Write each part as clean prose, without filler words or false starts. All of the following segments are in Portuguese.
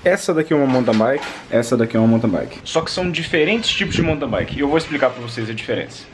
Essa daqui é uma mountain bike, essa daqui é uma mountain bike. Só que são diferentes tipos de mountain bike e eu vou explicar pra vocês a diferença.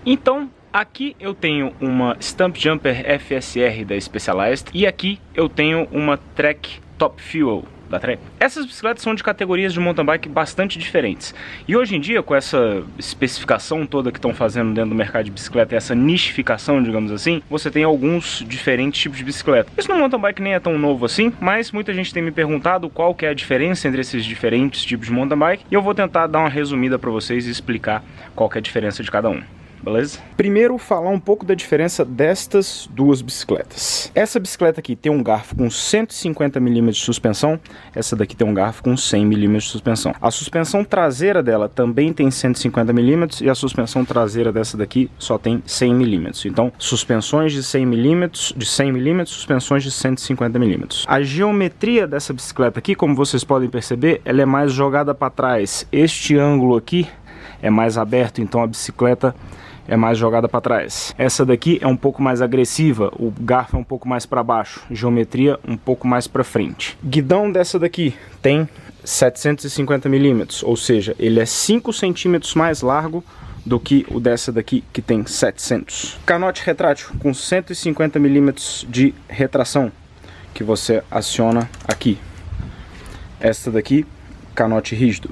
Então, aqui eu tenho uma Stumpjumper FSR da Specialized e aqui eu tenho uma Trek Top Fuel da Trek. Essas bicicletas são de categorias de mountain bike bastante diferentes. E hoje em dia, com essa especificação toda que estão fazendo dentro do mercado de bicicleta, essa nichificação, digamos assim, você tem alguns diferentes tipos de bicicleta. Isso no mountain bike nem é tão novo assim, mas muita gente tem me perguntado qual que é a diferença entre esses diferentes tipos de mountain bike, e eu vou tentar dar uma resumida para vocês e explicar qual que é a diferença de cada um. Beleza? Primeiro, falar um pouco da diferença destas duas bicicletas. Essa bicicleta aqui tem um garfo com 150 mm de suspensão, essa daqui tem um garfo com 100 mm de suspensão. A suspensão traseira dela também tem 150 mm e a suspensão traseira dessa daqui só tem 100 mm. Então, suspensões de 100 mm, suspensões de 150 mm. A geometria dessa bicicleta aqui, como vocês podem perceber, ela é mais jogada para trás. Este ângulo aqui é mais aberto, então a bicicleta é mais jogada para trás. Essa daqui é um pouco mais agressiva, o garfo é um pouco mais para baixo, geometria um pouco mais para frente. Guidão dessa daqui tem 750 mm, ou seja, ele é 5 centímetros mais largo do que o dessa daqui que tem 700. Canote retrátil com 150 mm de retração, que você aciona aqui. Essa daqui, canote rígido.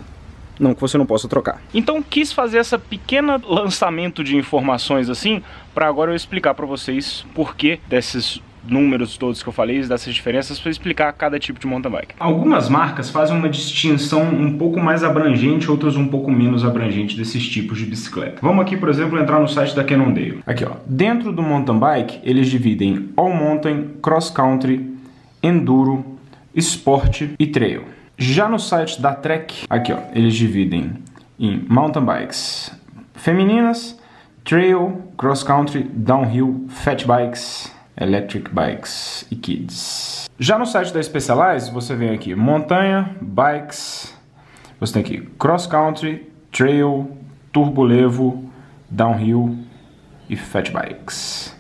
Não que você não possa trocar. Então quis fazer essa pequena lançamento de informações assim, para agora eu explicar para vocês por que desses números todos que eu falei, dessas diferenças, para explicar cada tipo de mountain bike. Algumas marcas fazem uma distinção um pouco mais abrangente, outras um pouco menos abrangente desses tipos de bicicleta. Vamos aqui, por exemplo, entrar no site da Cannondale. Aqui, ó, dentro do mountain bike, eles dividem all mountain, cross country, enduro, sport e trail. Já no site da Trek, aqui ó, eles dividem em mountain bikes femininas, trail, cross country, downhill, fat bikes, electric bikes e kids. Já no site da Specialized, você vem aqui montanha, bikes, você tem aqui cross country, trail, turbolevo, downhill e fat bikes.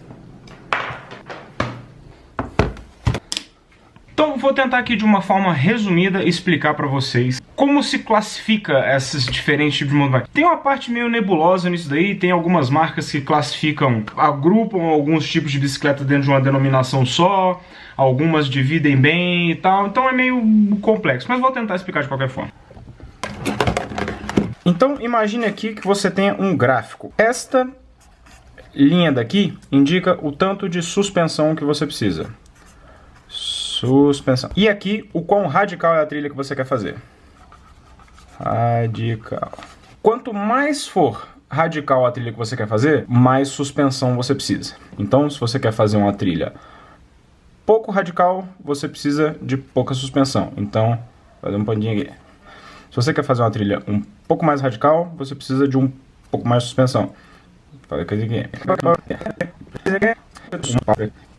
Então vou tentar aqui de uma forma resumida explicar para vocês como se classifica esses diferentes tipos de mountain bike. Tem uma parte meio nebulosa nisso daí, tem algumas marcas que classificam, agrupam alguns tipos de bicicleta dentro de uma denominação só, algumas dividem bem e tal, então é meio complexo, mas vou tentar explicar de qualquer forma. Então imagine aqui que você tenha um gráfico. Esta linha daqui indica o tanto de suspensão que você precisa. Suspensão. E aqui, o quão radical é a trilha que você quer fazer. Radical. Quanto mais for radical a trilha que você quer fazer, mais suspensão você precisa. Então, se você quer fazer uma trilha pouco radical, você precisa de pouca suspensão. Então, vou fazer um pontinho aqui. Se você quer fazer uma trilha um pouco mais radical, você precisa de um pouco mais de suspensão.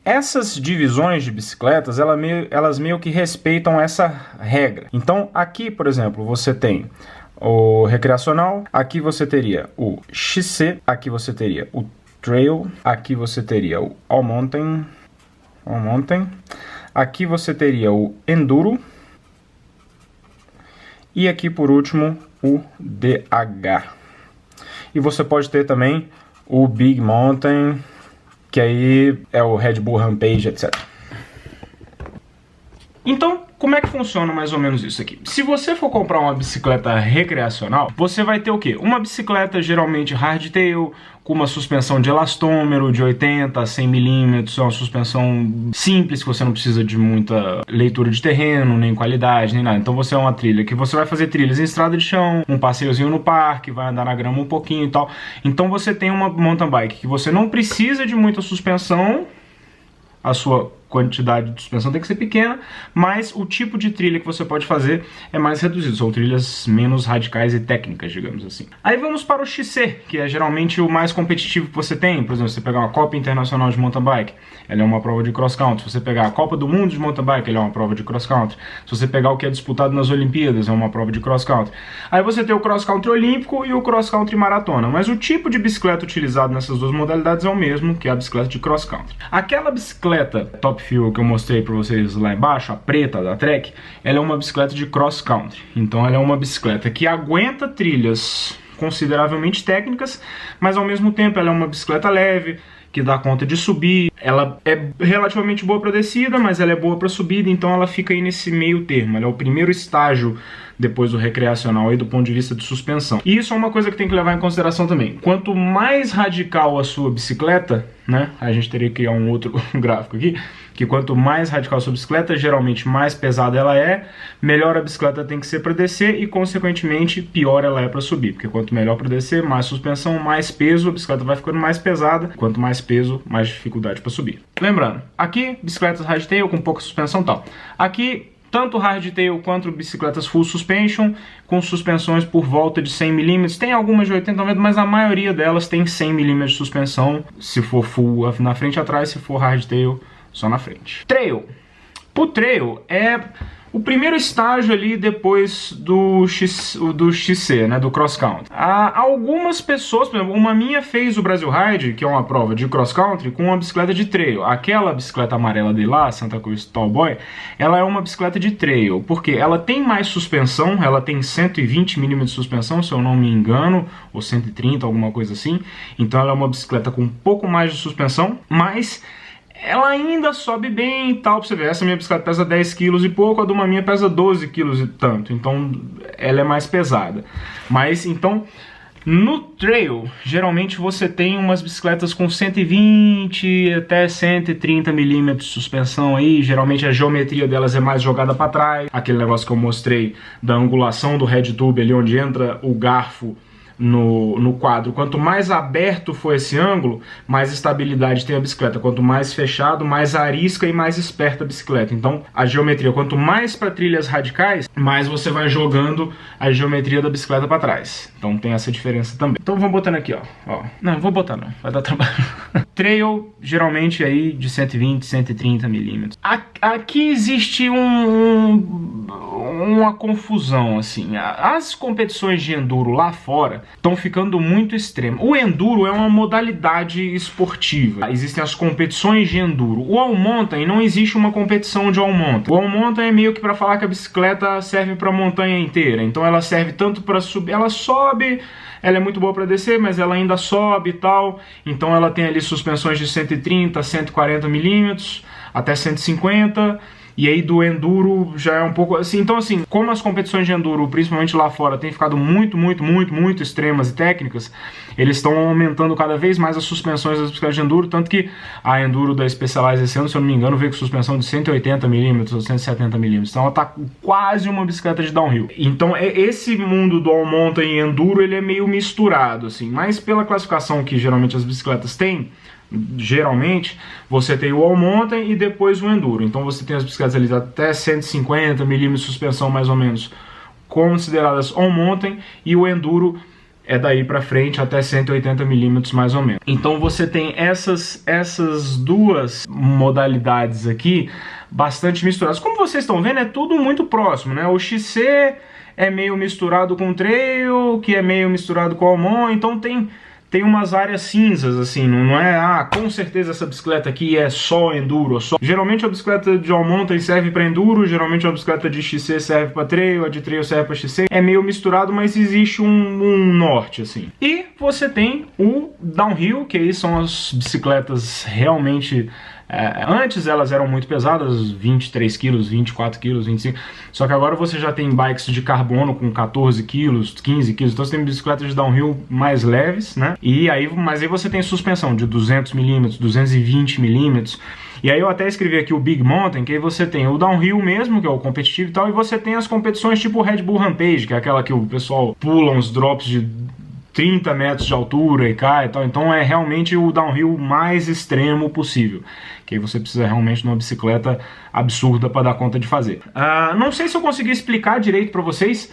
Essas divisões de bicicletas, elas meio que respeitam essa regra. Então aqui, por exemplo, você tem o recreacional, aqui você teria o XC, aqui você teria o trail, aqui você teria o all mountain, aqui você teria o enduro e aqui por último o DH. E você pode ter também o Big Mountain, que aí é o Red Bull Rampage, etc. Então, como é que funciona mais ou menos isso aqui? Se você for comprar uma bicicleta recreacional, você vai ter o quê? Uma bicicleta geralmente hardtail, com uma suspensão de elastômero de 80 a 100 mm, é uma suspensão simples, que você não precisa de muita leitura de terreno, nem qualidade, nem nada. Então você é uma trilha que você vai fazer trilhas em estrada de chão, um passeiozinho no parque, vai andar na grama um pouquinho e tal. Então você tem uma mountain bike que você não precisa de muita suspensão, a sua quantidade de suspensão tem que ser pequena, mas o tipo de trilha que você pode fazer é mais reduzido, são trilhas menos radicais e técnicas, digamos assim. Aí vamos para o XC, que é geralmente o mais competitivo que você tem. Por exemplo, se você pegar uma Copa Internacional de Mountain Bike, ela é uma prova de cross country. Se você pegar a Copa do Mundo de Mountain Bike, ela é uma prova de cross country. Se você pegar o que é disputado nas Olimpíadas, é uma prova de cross country. Aí você tem o cross country olímpico e o cross country maratona, mas o tipo de bicicleta utilizado nessas duas modalidades é o mesmo, que é a bicicleta de cross country. Aquela bicicleta Top Fuel que eu mostrei para vocês lá embaixo, a preta da Trek, ela é uma bicicleta de cross country. Então ela é uma bicicleta que aguenta trilhas consideravelmente técnicas, mas ao mesmo tempo ela é uma bicicleta leve, que dá conta de subir. Ela é relativamente boa para descida, mas ela é boa para subida, então ela fica aí nesse meio termo. Ela é o primeiro estágio depois do recreacional aí do ponto de vista de suspensão. E isso é uma coisa que tem que levar em consideração também. Quanto mais radical a sua bicicleta, né? A gente teria que criar um outro gráfico aqui, que quanto mais radical a sua bicicleta, geralmente mais pesada ela é, melhor a bicicleta tem que ser para descer e, consequentemente, pior ela é para subir. Porque quanto melhor para descer, mais suspensão, mais peso, a bicicleta vai ficando mais pesada. Quanto mais peso, mais dificuldade para subir. Lembrando, aqui, bicicletas hardtail com pouca suspensão e tal. Aqui, tanto hardtail quanto bicicletas full suspension, com suspensões por volta de 100 mm. Tem algumas de 80 mm, mas a maioria delas tem 100 mm de suspensão, se for full na frente e atrás, se for hardtail, só na frente. Trail. O trail é o primeiro estágio ali depois do XC, né, do cross country. Algumas pessoas, por exemplo, uma minha fez o Brasil Ride, que é uma prova de cross country, com uma bicicleta de trail. Aquela bicicleta amarela de lá, Santa Cruz Tallboy, ela é uma bicicleta de trail, porque ela tem mais suspensão, ela tem 120 mm de suspensão, se eu não me engano, ou 130, alguma coisa assim. Então ela é uma bicicleta com um pouco mais de suspensão, mas ela ainda sobe bem e tal, pra você ver. Essa minha bicicleta pesa 10 kg e pouco, a de uma minha pesa 12 kg e tanto. Então ela é mais pesada. Mas então, no trail, geralmente você tem umas bicicletas com 120 até 130 mm de suspensão aí. Geralmente a geometria delas é mais jogada para trás. Aquele negócio que eu mostrei da angulação do head tube ali, onde entra o garfo no quadro. Quanto mais aberto for esse ângulo, mais estabilidade tem a bicicleta. Quanto mais fechado, mais arisca e mais esperta a bicicleta. Então a geometria, quanto mais para trilhas radicais, mais você vai jogando a geometria da bicicleta para trás. Então tem essa diferença também. Então vamos botando aqui, ó. Não, vou botar não, vai dar trabalho. Trail, geralmente aí de 120, 130 mm. Aqui existe uma confusão, assim. As competições de enduro lá fora estão ficando muito extremas. O enduro é uma modalidade esportiva. Existem as competições de enduro. O all mountain, não existe uma competição de all mountain. O all mountain é meio que para falar que a bicicleta serve para a montanha inteira. Então ela serve tanto para subir, ela sobe, ela é muito boa para descer, mas ela ainda sobe e tal. Então ela tem ali suspensões de 130, 140 mm, até 150. E aí do enduro já é um pouco assim. Então assim, como as competições de enduro, principalmente lá fora, têm ficado muito extremas e técnicas, eles estão aumentando cada vez mais as suspensões das bicicletas de enduro, tanto que a enduro da Specialized esse ano, se eu não me engano, veio com suspensão de 180 mm ou 170 mm. Então ela tá quase uma bicicleta de downhill. Então esse mundo do all mountain e enduro, ele é meio misturado assim, mas pela classificação que geralmente as bicicletas têm, geralmente você tem o all mountain e depois o enduro. Então você tem as bicicletas ali até 150 mm de suspensão mais ou menos consideradas all mountain, e o enduro é daí para frente até 180 mm mais ou menos. Então você tem essas duas modalidades aqui bastante misturadas. Como vocês estão vendo, é tudo muito próximo, né? O XC é meio misturado com o trail, que é meio misturado com o all mountain. Então tem umas áreas cinzas, assim, não é, com certeza essa bicicleta aqui é só enduro, só. Geralmente a bicicleta de all mountain serve para enduro, geralmente a bicicleta de XC serve para trail, a de trail serve para XC. É meio misturado, mas existe um norte, assim. E você tem o downhill, que aí são as bicicletas realmente... antes elas eram muito pesadas, 23 kg, 24 kg, 25 kg, só que agora você já tem bikes de carbono com 14 kg, 15 kg, então você tem bicicletas de downhill mais leves, né? Mas aí você tem suspensão de 200 mm, 220 mm, e aí eu até escrevi aqui o Big Mountain, que aí você tem o downhill mesmo, que é o competitivo e tal, e você tem as competições tipo Red Bull Rampage, que é aquela que o pessoal pula uns drops de 30 metros de altura e cai e tal, então é realmente o downhill mais extremo possível, que aí você precisa realmente de uma bicicleta absurda para dar conta de fazer. Não sei se eu consegui explicar direito para vocês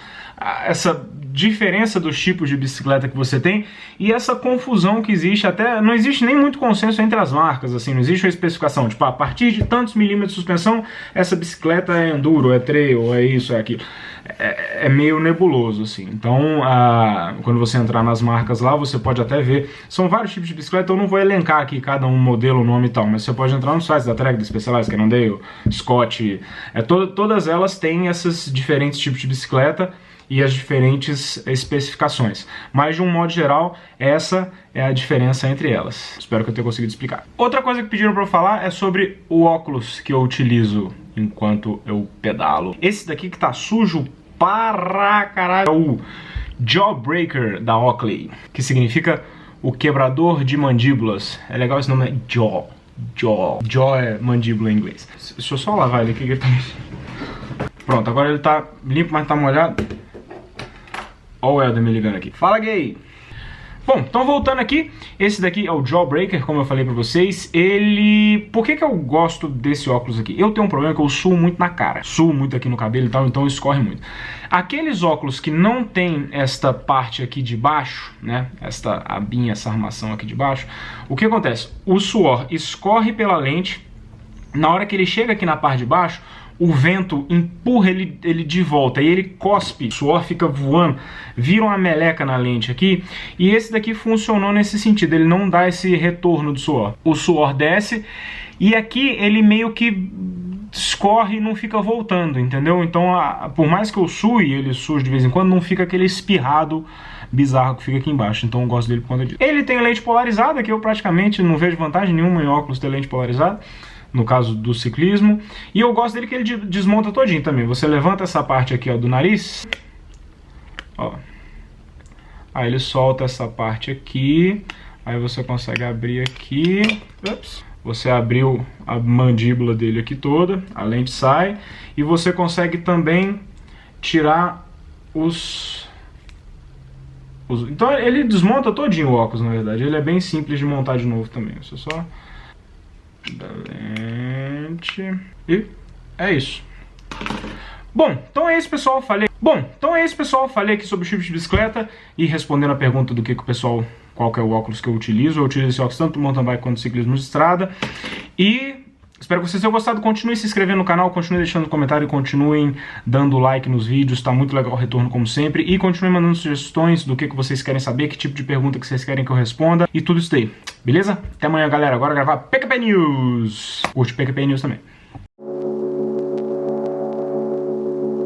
essa diferença dos tipos de bicicleta que você tem e essa confusão que existe, até não existe nem muito consenso entre as marcas, assim, não existe uma especificação, tipo, a partir de tantos milímetros de suspensão, essa bicicleta é enduro, é trail, é isso, é aquilo. É meio nebuloso, assim. Então, quando você entrar nas marcas lá, você pode até ver, são vários tipos de bicicleta, eu não vou elencar aqui cada um modelo, o nome e tal, mas você pode entrar no site da Trek, da Specialized, Cannondale, Scott, todas elas têm esses diferentes tipos de bicicleta e as diferentes especificações. Mas, de um modo geral, essa é a diferença entre elas. Espero que eu tenha conseguido explicar. Outra coisa que pediram para eu falar é sobre o óculos que eu utilizo enquanto eu pedalo. Esse daqui que tá sujo para caralho é o Jawbreaker da Oakley, que significa o quebrador de mandíbulas. É legal esse nome, é Jaw. Jaw é mandíbula em inglês. Deixa eu só lavar ele aqui que ele tá... Pronto, agora ele tá limpo, mas tá molhado. Olha o Helder me ligando aqui. Fala, gay! Bom, então voltando aqui, esse daqui é o Jawbreaker, como eu falei pra vocês. Por que eu gosto desse óculos aqui? Eu tenho um problema que eu suo muito na cara. Suo muito aqui no cabelo e tal, então escorre muito. Aqueles óculos que não tem esta parte aqui de baixo, né? Esta abinha, essa armação aqui de baixo. O que acontece? O suor escorre pela lente. Na hora que ele chega aqui na parte de baixo, o vento empurra ele de volta e ele cospe, o suor fica voando, vira uma meleca na lente aqui, e esse daqui funcionou nesse sentido, ele não dá esse retorno do suor. O suor desce e aqui ele meio que escorre e não fica voltando, entendeu? Então, por mais que eu sue, ele suje de vez em quando, não fica aquele espirrado bizarro que fica aqui embaixo, então eu gosto dele por conta disso. Ele tem lente polarizada, que eu praticamente não vejo vantagem nenhuma em óculos ter lente polarizada, no caso do ciclismo, e eu gosto dele que ele desmonta todinho também. Você levanta essa parte aqui, ó, do nariz, ó, aí ele solta essa parte aqui, aí você consegue abrir aqui, ups, você abriu a mandíbula dele aqui toda, a lente sai, e você consegue também tirar então ele desmonta todinho o óculos, na verdade, ele é bem simples de montar de novo também, você só... da lente e é isso. Bom, então é isso, pessoal, falei aqui sobre o tipo de bicicleta e respondendo a pergunta do que o pessoal, qual que é o óculos que eu utilizo esse óculos tanto no mountain bike quanto no ciclismo de estrada, e espero que vocês tenham gostado. Continuem se inscrevendo no canal, continuem deixando comentário, continuem dando like nos vídeos, tá muito legal o retorno como sempre, e continuem mandando sugestões do que vocês querem saber, que tipo de pergunta que vocês querem que eu responda, e tudo isso daí, beleza? Até amanhã, galera, agora gravar PQP News, curte PQP News também.